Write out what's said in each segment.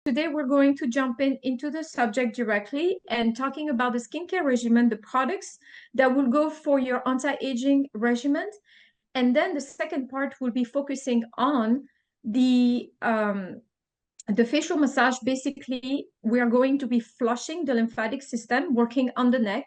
today we're going to jump into the subject directly and talking about the skincare regimen, the products that will go for your anti-aging regimen. And then the second part will be focusing on the facial massage. Basically, we are going to be flushing the lymphatic system, working on the neck,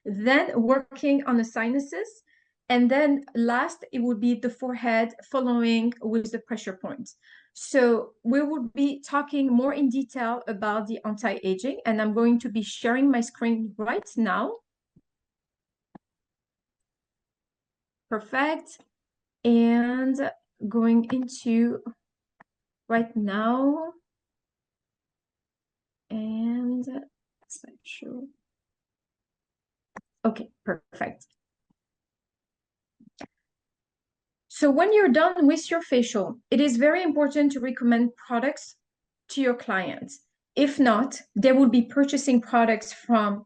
then working on the sinuses. And then last, it would be the forehead following with the pressure points. So we will be talking more in detail about the anti-aging, and I'm going to be sharing my screen right now. Perfect. And going into right now. And slideshow. Okay, perfect. So when you're done with your facial, it is very important to recommend products to your clients. If not, they will be purchasing products from,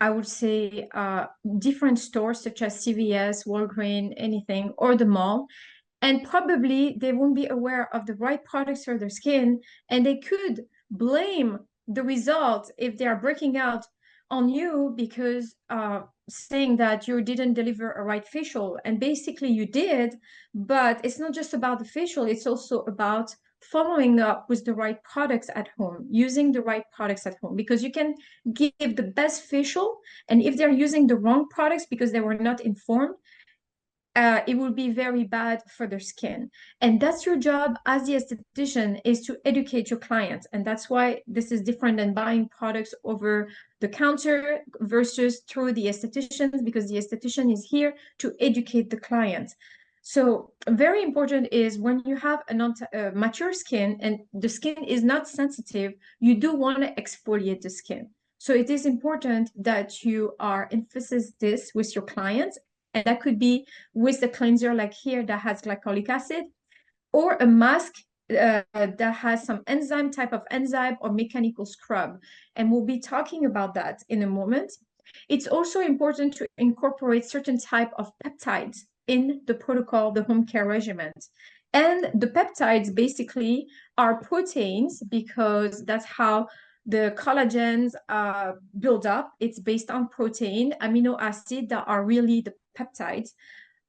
I would say, different stores such as CVS, Walgreens, anything, or the mall. And probably they won't be aware of the right products for their skin, and they could blame the result if they are breaking out on you because saying that you didn't deliver a right facial. And basically you did, but it's not just about the facial, it's also about following up with the right products at home, using the right products at home, because you can give the best facial, and if they're using the wrong products because they were not informed, it will be very bad for their skin. And that's your job as the esthetician, is to educate your clients. And that's why this is different than buying products over the counter versus through the estheticians, because the esthetician is here to educate the client. So very important is when you have a mature skin and the skin is not sensitive, you do want to exfoliate the skin. So it is important that you are emphasis this with your clients. And that could be with the cleanser like here that has glycolic acid, or a mask that has some type of enzyme or mechanical scrub. And we'll be talking about that in a moment. It's also important to incorporate certain type of peptides in the protocol, the home care regimen. And the peptides basically are proteins, because that's how the collagens build up. It's based on protein, amino acid that are really the peptides.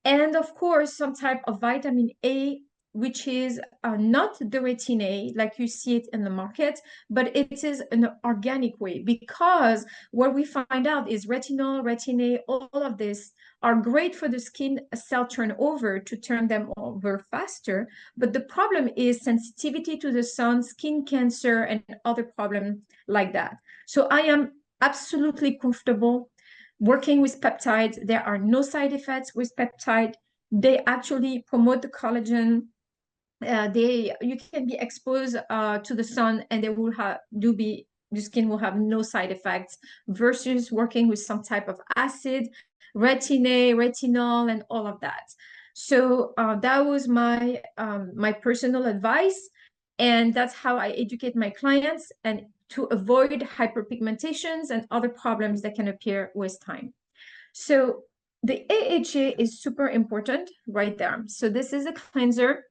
And of course, some type of vitamin A, which is not the retin A like you see it in the market, but it is an organic way, because what we find out is retinol, retin A, all of this are great for the skin cell turnover, to turn them over faster. But the problem is sensitivity to the sun, skin cancer, and other problems like that. So I am absolutely comfortable working with peptides. There are no side effects with peptide. They actually promote the collagen. You can be exposed to the sun, and they will your skin will have no side effects, versus working with some type of acid, retin A, retinol, and all of that. So that was my my personal advice, and that's how I educate my clients, and to avoid hyperpigmentations and other problems that can appear with time. So the AHA is super important right there. So this is a cleanser.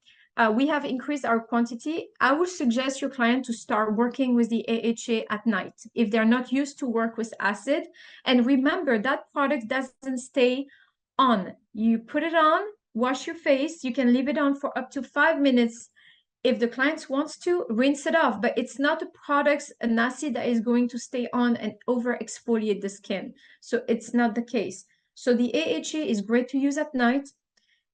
We have increased our quantity. I would suggest your client to start working with the AHA at night if they're not used to work with acid. And remember, that product doesn't stay on. You put it on, wash your face. You can leave it on for up to 5 minutes. If the client wants to, rinse it off, but it's not a product, an acid that is going to stay on and over exfoliate the skin. So it's not the case. So the AHA is great to use at night.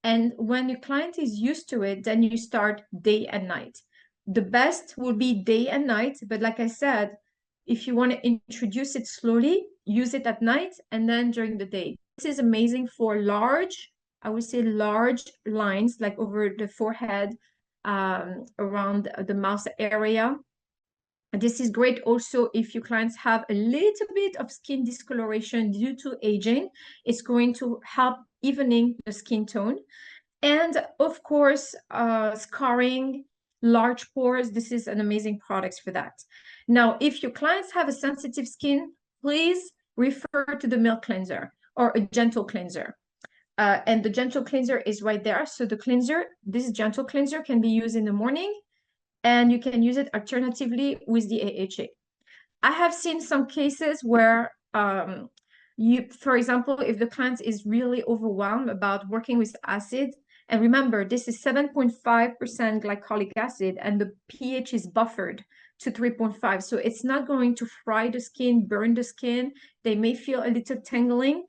And when your client is used to it, then you start day and night. The best will be day and night. But like I said, if you want to introduce it slowly, use it at night and then during the day. This is amazing for large, I would say large lines, like over the forehead, around the mouth area. This is great also if your clients have a little bit of skin discoloration due to aging. It's going to help evening the skin tone. And of course, scarring, large pores, this is an amazing product for that. Now, if your clients have a sensitive skin, please refer to the milk cleanser or a gentle cleanser. And the gentle cleanser is right there. So the cleanser, this gentle cleanser can be used in the morning, and you can use it alternatively with the AHA. I have seen some cases where for example, if the client is really overwhelmed about working with acid, and remember, this is 7.5% glycolic acid, and the pH is buffered to 3.5. So it's not going to fry the skin, burn the skin. They may feel a little tingling.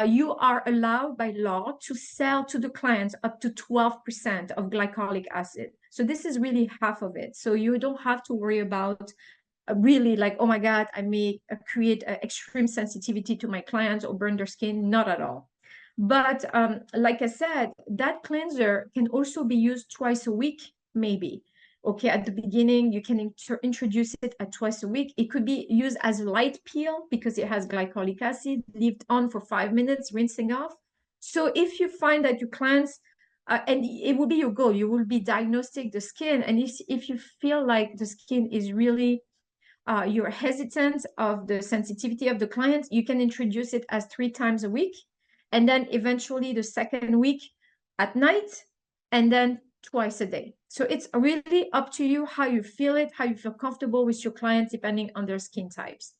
You are allowed by law to sell to the clients up to 12% of glycolic acid. So this is really half of it. So you don't have to worry about really like, oh my God, I may create extreme sensitivity to my clients or burn their skin. Not at all. But like I said, that cleanser can also be used twice a week, maybe. Okay, at the beginning, you can introduce it at twice a week. It could be used as a light peel because it has glycolic acid, left on for 5 minutes, rinsing off. So if you find that your clients, and it will be your goal, you will be diagnostic the skin. And if you feel like the skin is really you're hesitant of the sensitivity of the client, you can introduce it as 3 times a week, and then eventually the second week at night, and then twice a day. So it's really up to you how you feel it, how you feel comfortable with your clients, depending on their skin types.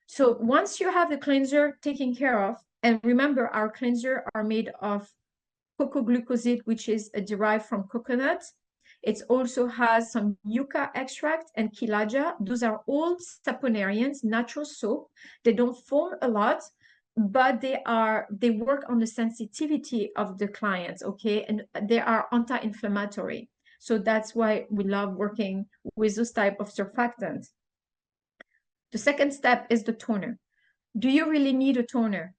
So once you have the cleanser taken care of, and remember, our cleanser are made of cocoa glucoside, which is derived from coconut. It also has some yucca extract and chilaja. Those are all saponarians, natural soap. They don't foam a lot, but they work on the sensitivity of the clients, okay? And they are anti-inflammatory. So that's why we love working with those type of surfactants. The second step is the toner. Do you really need a toner?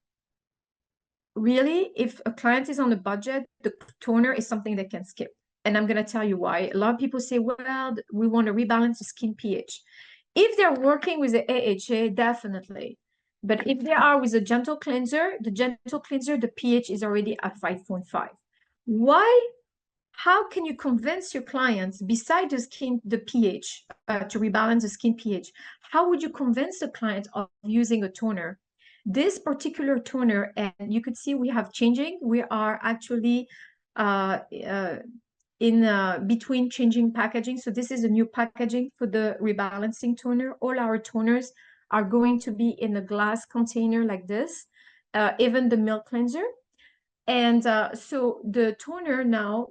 Really, if a client is on a budget, the toner is something they can skip. And I'm going to tell you why. A lot of people say, well, we want to rebalance the skin pH. If they're working with the AHA, definitely. But if they are with a gentle cleanser, the pH is already at 5.5. Why? How can you convince your clients, beside the pH, to rebalance the skin pH? How would you convince the client of using a toner? This particular toner, and you could see we have changing. We are actually in between changing packaging. So this is a new packaging for the rebalancing toner. All our toners are going to be in a glass container like this, even the milk cleanser. And so the toner now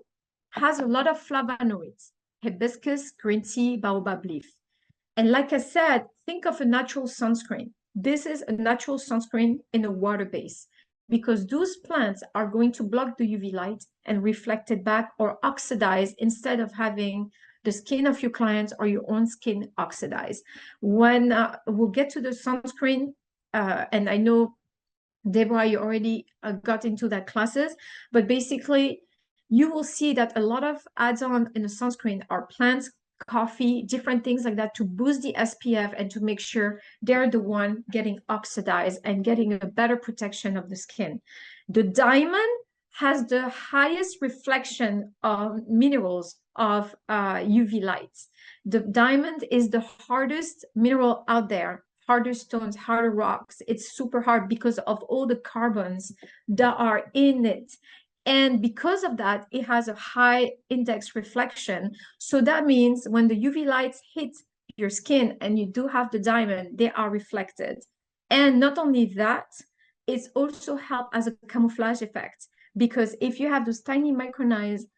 has a lot of flavonoids, hibiscus, green tea, baobab leaf. And like I said, think of a natural sunscreen. This is a natural sunscreen in a water base because those plants are going to block the UV light and reflect it back or oxidize instead of having the skin of your clients or your own skin oxidize. When we'll get to the sunscreen, and I know Deborah, you already got into that classes, but basically you will see that a lot of add-on in the sunscreen are plants, coffee, different things like that to boost the SPF and to make sure they're the one getting oxidized and getting a better protection of the skin. The diamond has the highest reflection of minerals of UV lights. The diamond is the hardest mineral out there, harder stones, harder rocks. It's super hard because of all the carbons that are in it. And because of that, it has a high index reflection. So that means when the UV lights hit your skin and you do have the diamond, they are reflected. And not only that, it's also help as a camouflage effect, because if you have those tiny micronized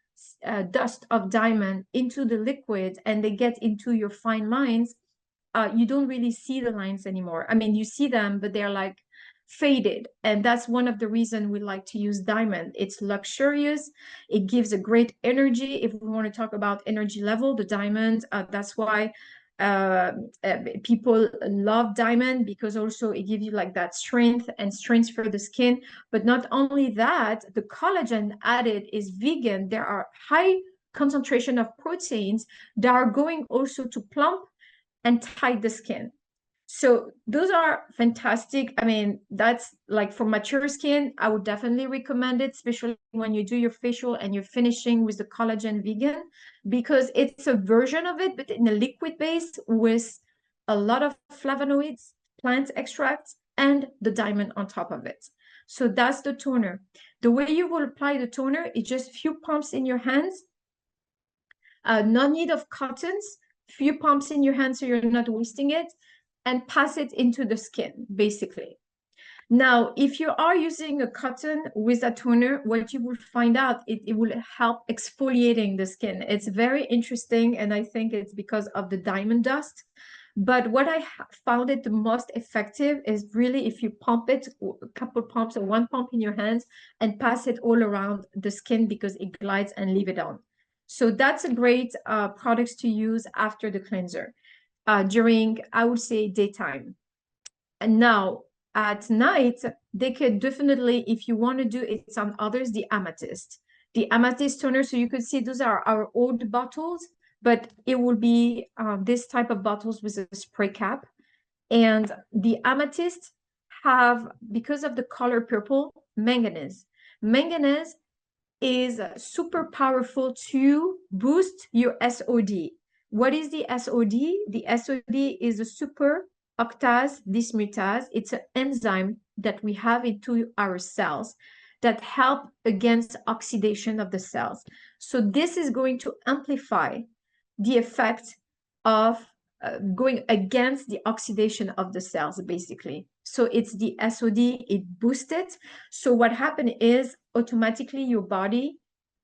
dust of diamond into the liquid and they get into your fine lines, you don't really see the lines anymore. I mean, you see them, but they're like faded. And that's one of the reasons we like to use diamond. It's luxurious. It gives a great energy. If we want to talk about energy level, the diamond, that's why people love diamond, because also it gives you like that strength and strength for the skin. But not only that, the collagen added is vegan. There are high concentration of proteins that are going also to plump and tight the skin. So those are fantastic. I mean, that's like for mature skin, I would definitely recommend it, especially when you do your facial and you're finishing with the collagen vegan, because it's a version of it, but in a liquid base with a lot of flavonoids, plant extracts, and the diamond on top of it. So that's the toner. The way you will apply the toner is just a few pumps in your hands. No need of cottons, few pumps in your hand so you're not wasting it, and pass it into the skin, basically. Now, if you are using a cotton with a toner, what you will find out, it will help exfoliating the skin. It's very interesting, and I think it's because of the diamond dust. But what I found it the most effective is really if you pump it, a couple pumps or one pump in your hands and pass it all around the skin because it glides and leave it on. So that's a great products to use after the cleanser during, I would say, daytime. And now at night, they could definitely, if you want to do it on others, the amethyst. The amethyst toner, so you could see those are our old bottles, but it will be this type of bottles with a spray cap. And the amethyst have, because of the color purple, manganese. Manganese is super powerful to boost your SOD. What is the SOD? The SOD is a super octase dismutase. It's an enzyme that we have into our cells that help against oxidation of the cells. So this is going to amplify the effect of going against the oxidation of the cells, basically. So it's the SOD, it boosts it. So what happened is automatically your body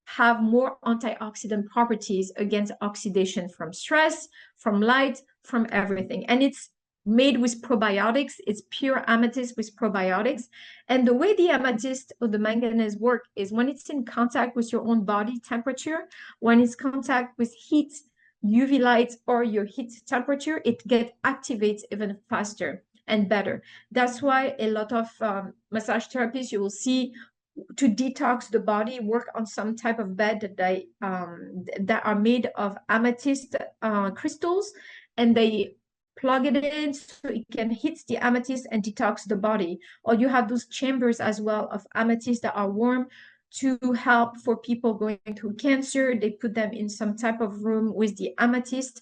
have more antioxidant properties against oxidation from stress, from light, from everything. And it's made with probiotics. It's pure amethyst with probiotics. And the way the amethyst or the manganese work is when it's in contact with your own body temperature, when it's contact with heat, UV light, or your heat temperature, it gets activates even faster and better. That's why a lot of massage therapists, you will see to detox the body, work on some type of bed that are made of amethyst crystals, and they plug it in so it can hit the amethyst and detox the body. Or you have those chambers as well of amethyst that are warm to help for people going through cancer. They put them in some type of room with the amethyst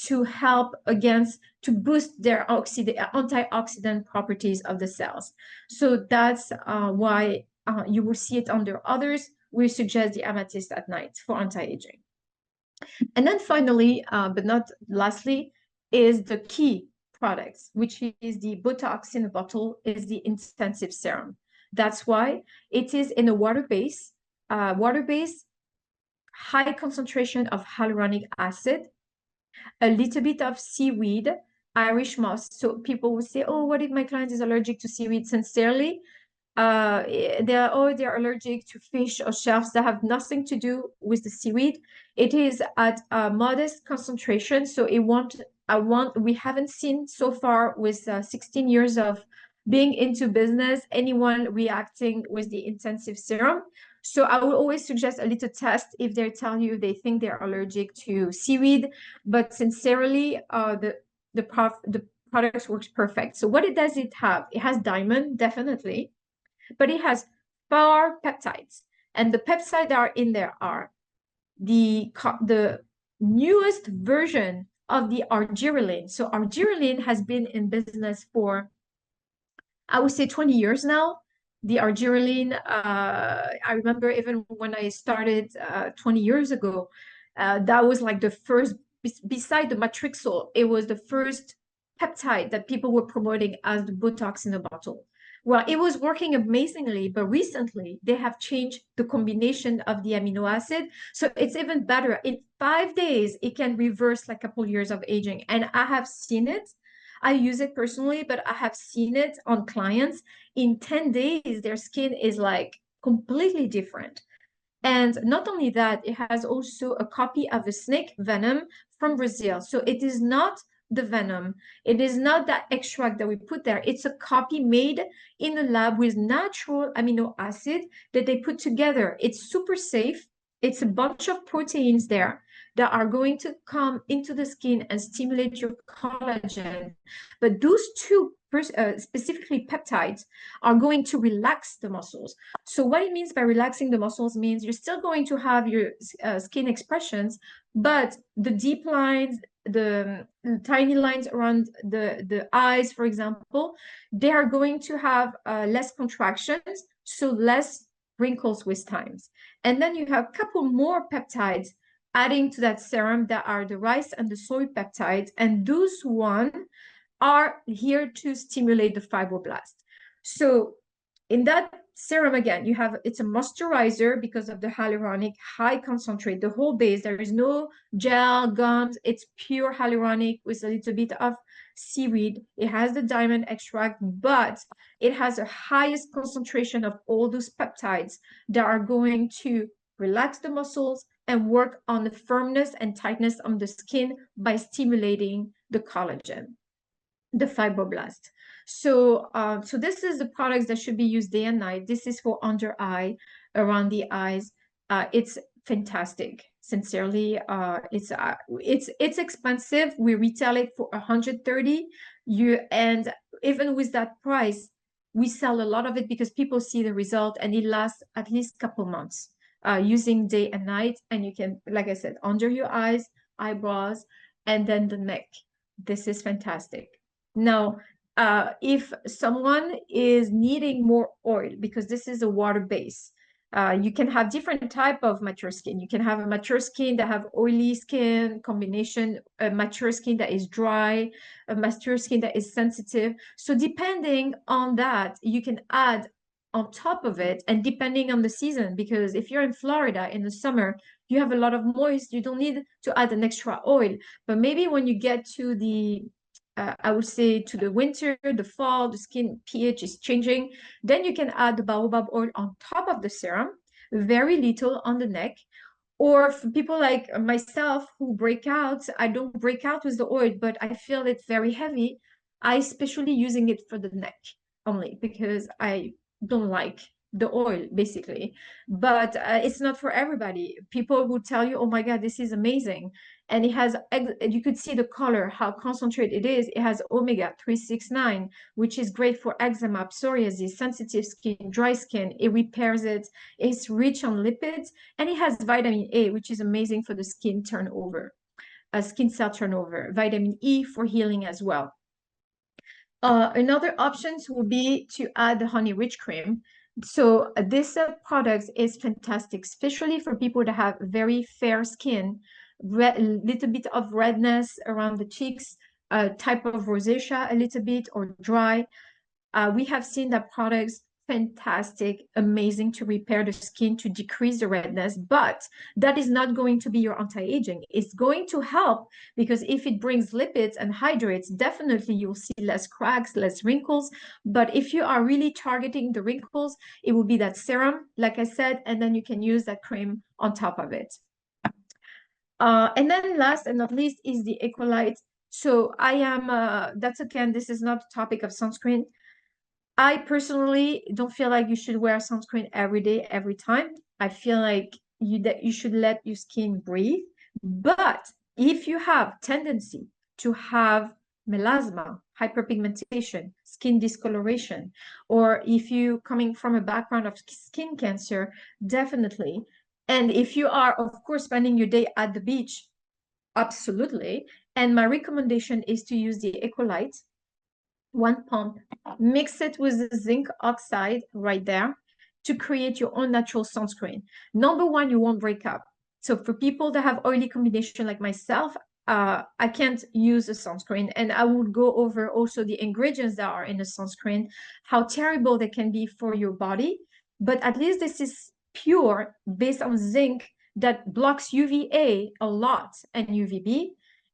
to help against, to boost their antioxidant properties of the cells. So that's why you will see it under others. We suggest the amethyst at night for anti-aging. And then finally, but not lastly, is the key products, which is the Botox in a bottle, is the intensive serum. That's why it is in a water-based, high concentration of hyaluronic acid, a little bit of seaweed, Irish moss. So people will say, oh, what if my client is allergic to seaweed? Sincerely, they're allergic to fish or shells that have nothing to do with the seaweed. It is at a modest concentration, so we haven't seen so far with 16 years of being into business anyone reacting with the intensive serum. So I will always suggest a little test if they tell you they think they're allergic to seaweed, but sincerely, the product works perfect. So what it does, it has diamond, definitely, but it has 4 peptides. And the peptides that are in there are the newest version of the argireline. So argireline has been in business for, I would say, 20 years now. The argireline, I remember even when I started 20 years ago, that was like the first, beside the matrixol, it was the first peptide that people were promoting as the Botox in a bottle. Well, it was working amazingly, but recently they have changed the combination of the amino acid. So it's even better. In 5 days, it can reverse like a couple years of aging. And I have seen it. I use it personally, but I have seen it on clients. In 10 days, their skin is like completely different. And not only that, it has also a copy of a snake venom from Brazil. So it is not the venom. It is not that extract that we put there. It's a copy made in a lab with natural amino acid that they put together. It's super safe. It's a bunch of proteins there that are going to come into the skin and stimulate your collagen. But those two specifically peptides are going to relax the muscles. So what it means by relaxing the muscles means you're still going to have your skin expressions, but the deep lines, the tiny lines around the eyes, for example, they are going to have less contractions, so less wrinkles with times. And then you have a couple more peptides adding to that serum that are the rice and the soy peptides, and those one are here to stimulate the fibroblast. So in that serum, again, you have, it's a moisturizer because of the hyaluronic, high concentrate, the whole base. There is no gel, gums. It's pure hyaluronic with a little bit of seaweed. It has the diamond extract, but it has the highest concentration of all those peptides that are going to relax the muscles and work on the firmness and tightness of the skin by stimulating the collagen, the fibroblast. So, so this is the products that should be used day and night. This is for under eye, around the eyes. It's fantastic. Sincerely, it's expensive. We retail it for 130. And even with that price, we sell a lot of it because people see the result, and it lasts at least a couple months. Using day and night, and you can, like I said, under your eyes, eyebrows, and then the neck. This is fantastic. Now, if someone is needing more oil, because this is a water base, you can have different type of mature skin. You can have a mature skin that have oily skin combination, a mature skin that is dry, a mature skin that is sensitive. So depending on that, you can add on top of it, and depending on the season, because if you're in Florida in the summer, you have a lot of moist, you don't need to add an extra oil. But maybe when you get to the I would say to the winter, the fall, the skin pH is changing, then you can add the baobab oil on top of the serum, very little on the neck. Or for people like myself who break out, I don't break out with the oil, but I feel it very heavy. I especially using it for the neck only because I don't like the oil basically. But it's not for everybody. People will tell you, oh my God, this is amazing. And it has, you could see the color, how concentrated it is. It has omega 369, which is great for eczema, psoriasis, sensitive skin, dry skin. It repairs it. It's rich on lipids, and it has vitamin A, which is amazing for the skin turnover, skin cell turnover. Vitamin E for healing as well. Another options would be to add the honey rich cream. So this product is fantastic, especially for people that have very fair skin, little bit of redness around the cheeks, type of rosacea a little bit, or dry. We have seen that products fantastic, amazing to repair the skin, to decrease the redness, but that is not going to be your anti-aging. It's going to help because if it brings lipids and hydrates, definitely you'll see less cracks, less wrinkles. But if you are really targeting the wrinkles, it will be that serum, like I said, and then you can use that cream on top of it. And then last and not least is the Equalyte. So I am, that's again, this is not the topic of sunscreen. I personally don't feel like you should wear sunscreen every day, every time. I feel like that you should let your skin breathe. But if you have tendency to have melasma, hyperpigmentation, skin discoloration, or if you coming from a background of skin cancer, definitely. And if you are, of course, spending your day at the beach, absolutely. And my recommendation is to use the Equalyte, one pump, mix it with the zinc oxide right there to create your own natural sunscreen. Number one, you won't break up. So for people that have oily combination like myself, I can't use a sunscreen, and I would go over also the ingredients that are in the sunscreen, how terrible they can be for your body. But at least this is pure based on zinc that blocks UVA a lot and UVB,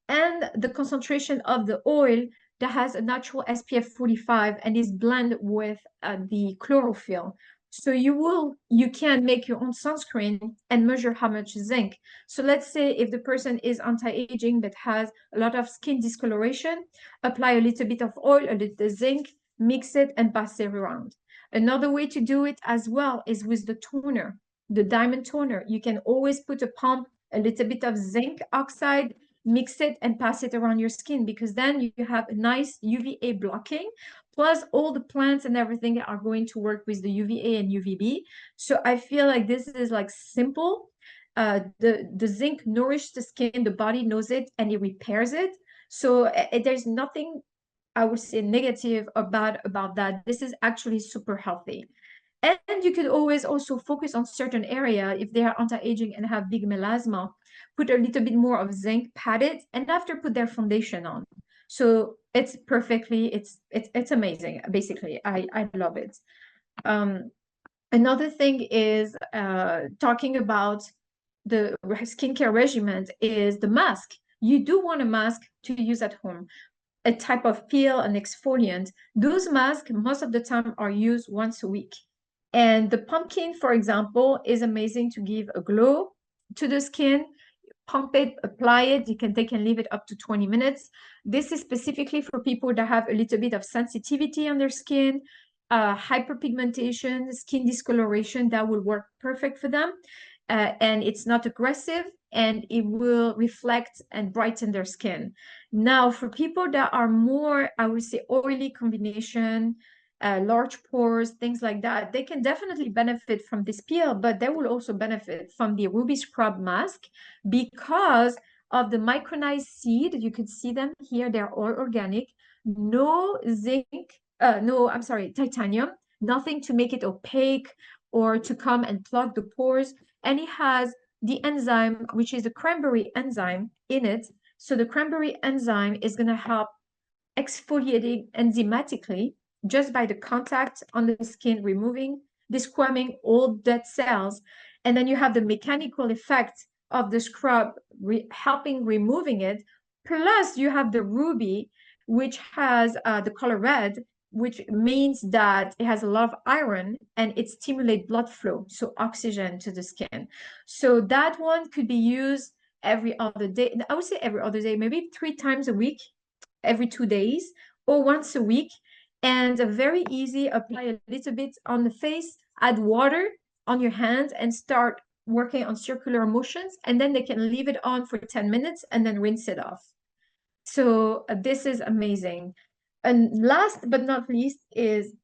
and the concentration of the oil that has a natural SPF 45 and is blended with the chlorophyll. So you can make your own sunscreen and measure how much zinc. So let's say if the person is anti-aging but has a lot of skin discoloration, apply a little bit of oil, a little zinc, mix it and pass it around. Another way to do it as well is with the toner, the diamond toner. You can always put a pump, a little bit of zinc oxide, mix it and pass it around your skin, because then you have a nice UVA blocking, plus all the plants and everything are going to work with the UVA and UVB. So I feel like this is like simple. The zinc nourishes the skin, the body knows it, and it repairs it. So there's nothing I would say negative or bad about that. This is actually super healthy. And you could always also focus on certain area if they are anti-aging and have big melasma. put a little bit more of zinc, pat it, and after put their foundation on. So it's perfectly, it's amazing. Basically, I love it. Another thing is talking about the skincare regimen is the mask. You do want a mask to use at home, a type of peel, an exfoliant. Those masks, most of the time, are used once a week. And the pumpkin, for example, is amazing to give a glow to the skin. Pump it, apply it. They can leave it up to 20 minutes. This is specifically for people that have a little bit of sensitivity on their skin, hyperpigmentation, skin discoloration. That will work perfect for them. And it's not aggressive, and it will reflect and brighten their skin. Now, for people that are more, I would say, oily combination, large pores, things like that, they can definitely benefit from this peel, but they will also benefit from the Ruby Scrub Mask because of the micronized seed. You can see them here. They're all organic. No zinc, I'm sorry, titanium, nothing to make it opaque or to come and plug the pores. And it has the enzyme, which is the cranberry enzyme in it. So the cranberry enzyme is going to help exfoliating enzymatically just by the contact on the skin, removing, desquaming all dead cells. And then you have the mechanical effect of the scrub helping removing it. Plus you have the ruby, which has the color red, which means that it has a lot of iron and it stimulates blood flow, so oxygen to the skin. So that one could be used every other day. I would say every other day, maybe 3 times a week, every 2 days, or once a week. And very easy, apply a little bit on the face, add water on your hand and start working on circular motions. And then they can leave it on for 10 minutes and then rinse it off. So this is amazing. And last but not least is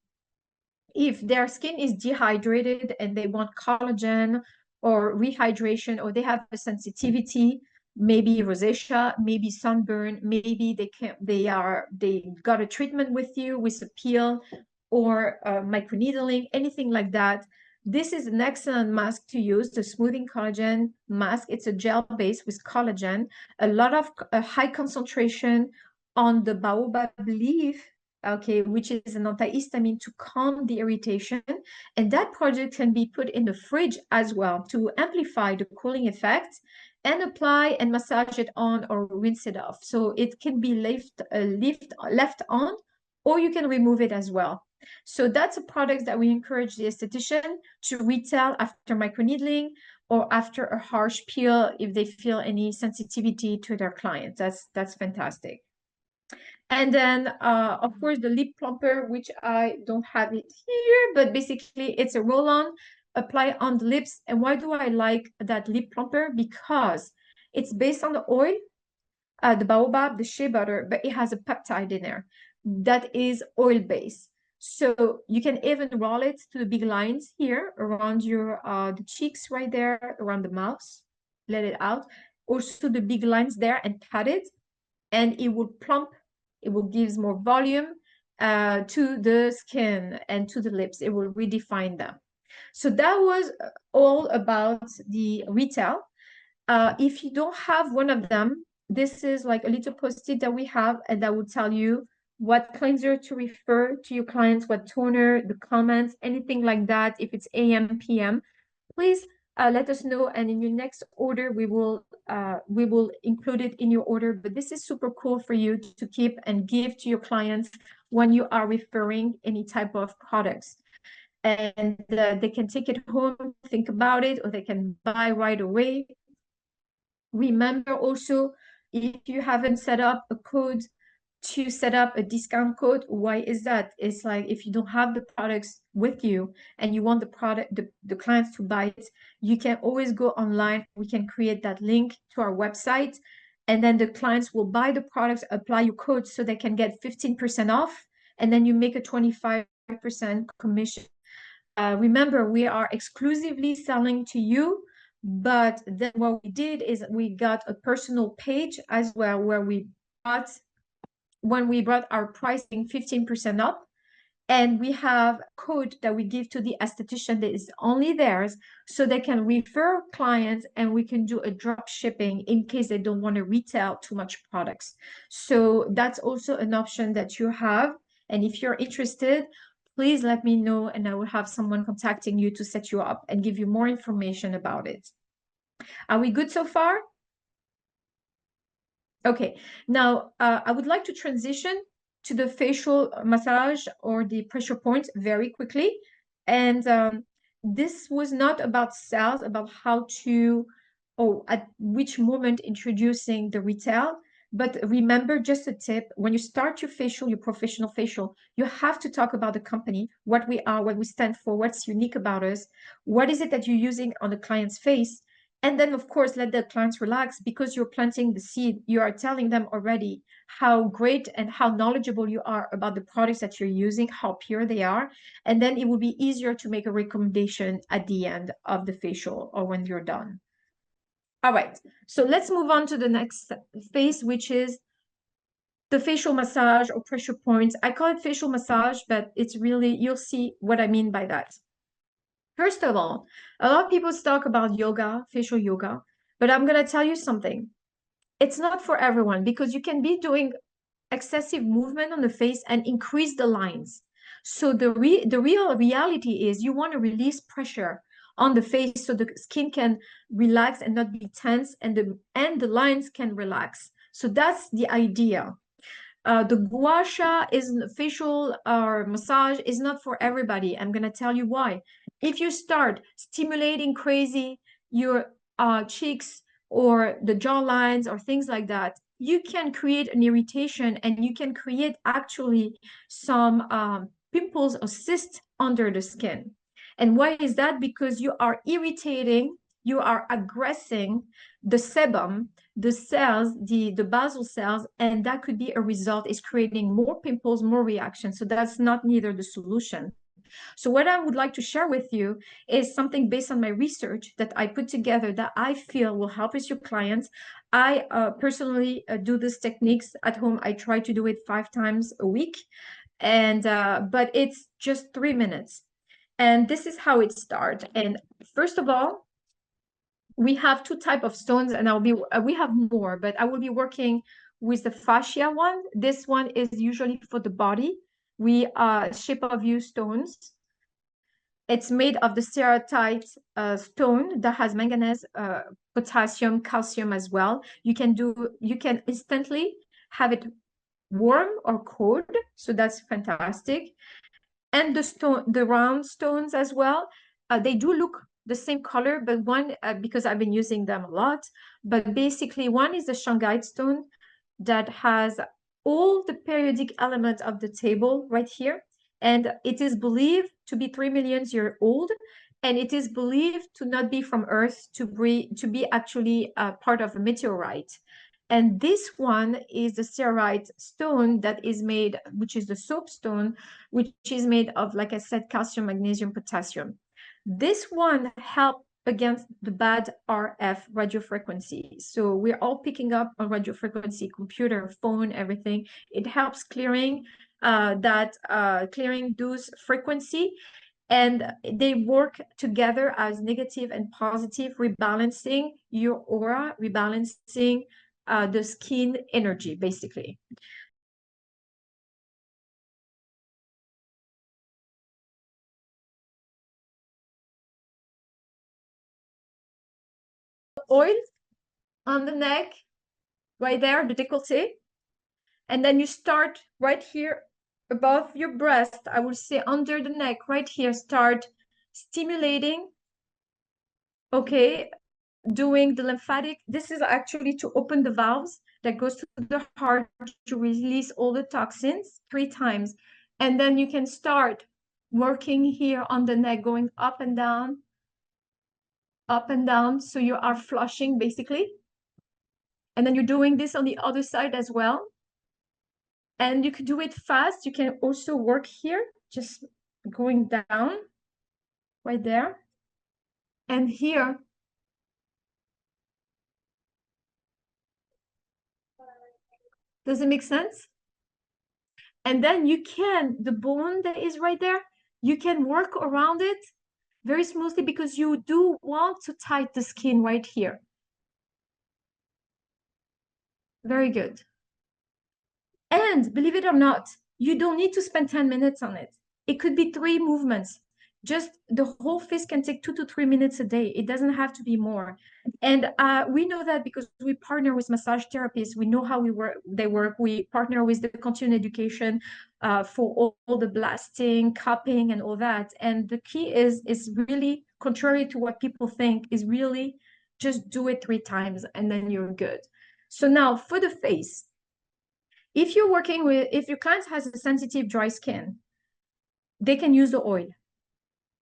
if their skin is dehydrated and they want collagen or rehydration, or they have a sensitivity, maybe rosacea, maybe sunburn, maybe they got a treatment with you with a peel or microneedling, anything like that. This is an excellent mask to use, the smoothing collagen mask. It's a gel base with collagen, a lot of high concentration on the baobab leaf, okay, which is an antihistamine to calm the irritation. And that product can be put in the fridge as well to amplify the cooling effect, and apply and massage it on or rinse it off. So it can be left on, or you can remove it as well. So that's a product that we encourage the esthetician to retail after microneedling or after a harsh peel if they feel any sensitivity to their clients. That's fantastic. And then, of course, the lip plumper, which I don't have it here, but basically it's a roll-on, apply on the lips. And why do I like that lip plumper? Because it's based on the oil, the baobab, the shea butter, but it has a peptide in there that is oil-based. So you can even roll it to the big lines here around your the cheeks right there, around the mouth, let it out. Also the big lines there and pat it, and it will plump, it will give more volume to the skin and to the lips. It will redefine them. So that was all about the retail. If you don't have one of them, this is like a little post-it that we have, and that will tell you what cleanser to refer to your clients, what toner, the comments, anything like that. If it's AM, PM, please let us know, and in your next order we will include it in your order. But this is super cool for you to keep and give to your clients when you are referring any type of products, and they can take it home, think about it, or they can buy right away. Remember also, if you haven't set up a code, to set up a discount code. Why is that? It's like if you don't have the products with you and you want the clients to buy it, you can always go online. We can create that link to our website, and then the clients will buy the products, apply your code so they can get 15% off, and then you make a 25% commission. Remember, we are exclusively selling to you, but then what we did is we got a personal page as well, where we brought, when we brought our pricing 15% up, And we have code that we give to the esthetician that is only theirs, so they can refer clients and we can do a drop shipping in case they don't want to retail too much products. So that's also an option that you have. And if you're interested, please let me know and I will have someone contacting you to set you up and give you more information about it. Are we good so far? Okay, now I would like to transition to the facial massage or the pressure point very quickly. And this was not about sales, about how to, or at which moment introducing the retail. But remember, just a tip, when you start your facial, your professional facial, you have to talk about the company, what we are, what we stand for, what's unique about us, what is it that you're using on the client's face, and then, of course, let the clients relax because you're planting the seed. You are telling them already how great and how knowledgeable you are about the products that you're using, how pure they are. And then it will be easier to make a recommendation at the end of the facial or when you're done. All right, so let's move on to the next phase, which is the facial massage or pressure points. I call it facial massage, but it's really, you'll see what I mean by that. First of all, a lot of people talk about yoga, facial yoga, but I'm going to tell you something. It's not for everyone because you can be doing excessive movement on the face and increase the lines. So the real reality is you want to release pressure on the face so the skin can relax and not be tense and the lines can relax. So that's the idea. The gua sha is facial or massage is not for everybody. I'm gonna tell you why. If you start stimulating crazy your cheeks or the jaw lines or things like that, you can create an irritation and you can create actually some pimples or cysts under the skin. And why is that? Because you are irritating, you are aggressing the sebum, the cells, the basal cells, and that could be a result is creating more pimples, more reactions. So that's not neither the solution. So what I would like to share with you is something based on my research that I put together that I feel will help with your clients. I personally do these techniques at home. I try to do it 5 times a week, and but it's just 3 minutes. And this is how it starts. And first of all, we have two type of stones, and we have more, but I will be working with the fascia one. This one is usually for the body. We shape of you stones. It's made of the ceratite stone that has manganese, potassium, calcium as well. You can instantly have it warm or cold, so that's fantastic. And the round stones as well. They do look the same color, but one, because I've been using them a lot, but basically one is the Shanghai stone that has all the periodic elements of the table right here. And it is believed to be 3 million years old. And it is believed to not be from Earth, to be actually part of a meteorite. And this one is the cerite stone that is made, which is the soapstone, which is made of, like I said, calcium, magnesium, potassium. This one helps against the bad RF radio frequency. So we're all picking up on radio frequency, computer, phone, everything. It helps clearing clearing those frequency, and they work together as negative and positive, rebalancing your aura, rebalancing the skin energy, basically. Oil on the neck, right there, the décolleté. And then you start right here above your breast, I will say under the neck, right here, start stimulating, okay, doing the lymphatic. This is actually to open the valves that goes to the heart to release all the toxins 3 times. And then you can start working here on the neck, going up and down, up and down. So you are flushing basically. And then you're doing this on the other side as well. And you can do it fast. You can also work here, just going down right there. And here, does it make sense? And then you can, the bone that is right there, you can work around it very smoothly because you do want to tighten the skin right here. Very good. And believe it or not, you don't need to spend 10 minutes on it. It could be 3 movements. Just the whole face can take 2 to 3 minutes a day. It doesn't have to be more. And we know that because we partner with massage therapists. We know how they work. We partner with the continuing education for all the blasting, cupping, and all that. And the key is really, contrary to what people think, is really just do it 3 times and then you're good. So now for the face, if your client has a sensitive dry skin, they can use the oil.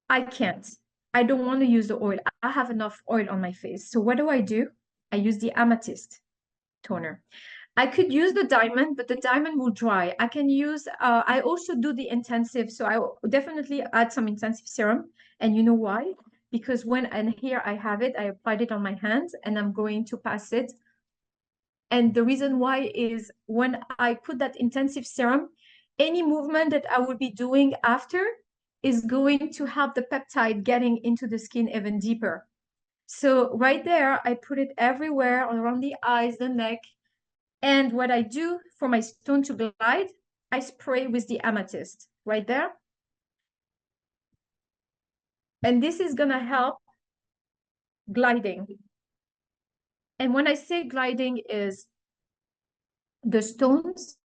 I can't. I don't want to use the oil. I have enough oil on my face. So what do? I use the amethyst toner. I could use the diamond, but the diamond will dry. I can use, I also do the intensive. So I will definitely add some intensive serum. And you know why? Because and here I have it, I applied it on my hands and I'm going to pass it. And the reason why is when I put that intensive serum, any movement that I will be doing after is going to help the peptide getting into the skin even deeper. So right there, I put it everywhere around the eyes, the neck. And what I do for my stone to glide, I spray with the amethyst right there. And this is going to help gliding. And when I say gliding is the stones,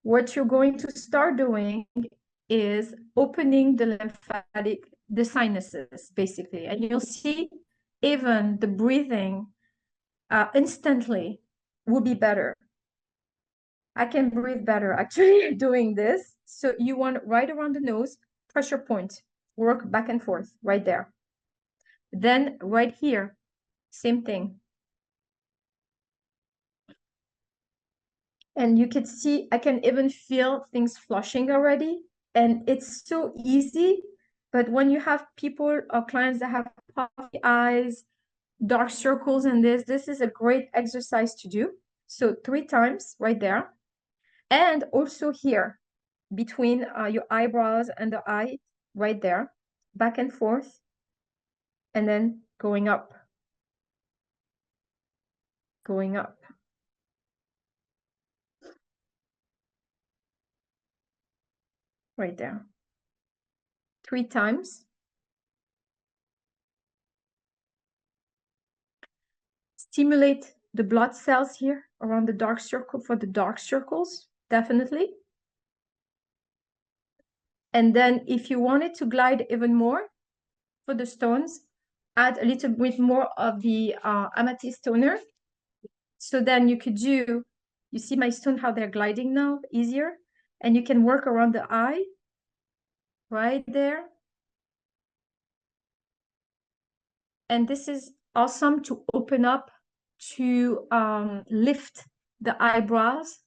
what you're going to start doing is opening the the sinuses, basically. And you'll see even the breathing instantly will be better. I can breathe better actually doing this. So you want right around the nose, pressure point, work back and forth right there. Then right here, same thing. And you can see, I can even feel things flushing already. And it's so easy. But when you have people or clients that have puffy eyes, dark circles, and this is a great exercise to do. So 3 times right there. And also here, between your eyebrows and the eye, right there, back and forth, and then going up, right there. 3 times. Stimulate the blood cells here around the dark circle for the dark circles, definitely. And then if you wanted to glide even more for the stones, add a little bit more of the amethyst toner. So then you could do, you see my stone, how they're gliding now, easier. And you can work around the eye, right there. And this is awesome to open up, to lift the eyebrows.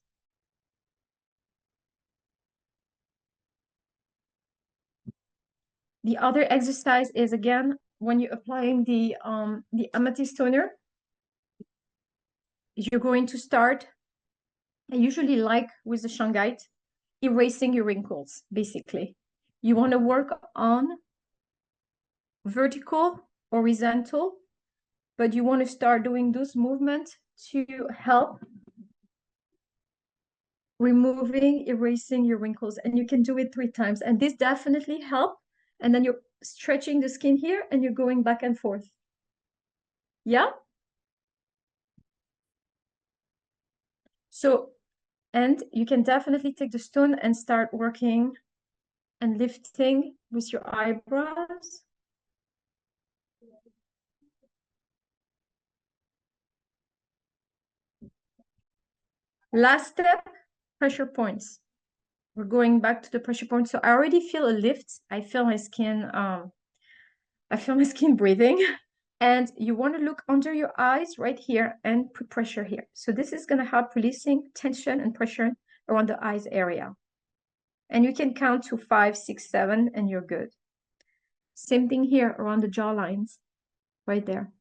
The other exercise is, again, when you're applying the amethyst toner, you're going to start, I usually like with the shungite, erasing your wrinkles, basically. You want to work on vertical, horizontal, but you want to start doing those movements to help erasing your wrinkles. And you can do it 3 times. And this definitely helps. And then you're stretching the skin here and you're going back and forth. Yeah? So, and you can definitely take the stone and start working and lifting with your eyebrows. Last step, pressure points. We're going back to the pressure point. So I already feel a lift. I feel my skin breathing. And you want to look under your eyes right here and put pressure here. So this is going to help releasing tension and pressure around the eyes area. And you can count to 5, 6, 7, and you're good. Same thing here around the jaw lines, right there.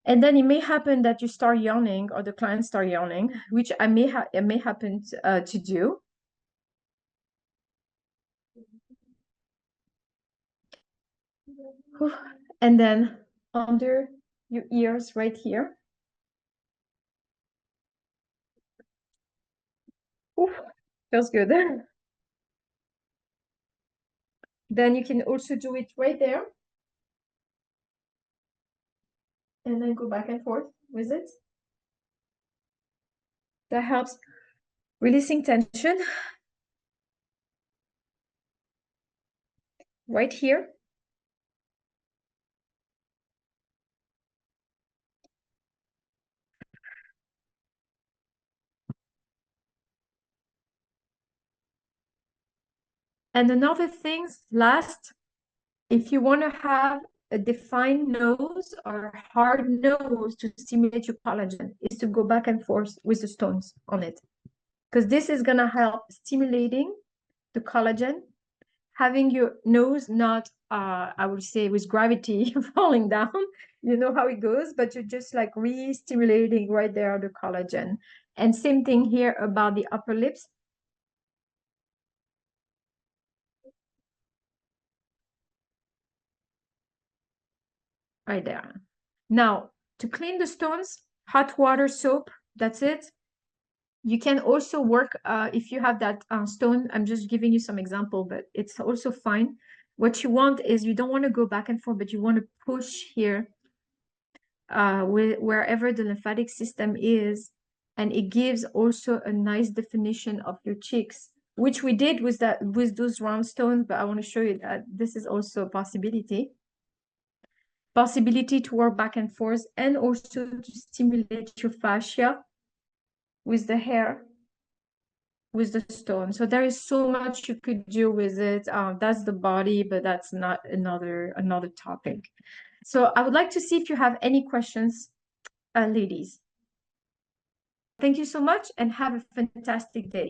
And then it may happen that you start yawning or the client start yawning, which it may happen to do. And then under your ears right here. Oof, feels good. Then you can also do it right there. And then go back and forth with it. That helps releasing tension right here. And another thing, last, if you want to have a defined nose or hard nose to stimulate your collagen, is to go back and forth with the stones on it. Because this is going to help stimulating the collagen, having your nose not, I would say, with gravity falling down. You know how it goes, but you're just like re-stimulating right there the collagen. And same thing here about the upper lips. Right there. Now, to clean the stones, hot water, soap, that's it. You can also work, if you have that stone, I'm just giving you some example, but it's also fine. What you want is you don't want to go back and forth, but you want to push here wherever the lymphatic system is. And it gives also a nice definition of your cheeks, which we did with those round stones, but I want to show you that this is also a possibility to work back and forth and also to stimulate your fascia with the hair, with the stone. So there is so much you could do with it. That's the body, but that's not another topic. So I would like to see if you have any questions, ladies. Thank you so much and have a fantastic day.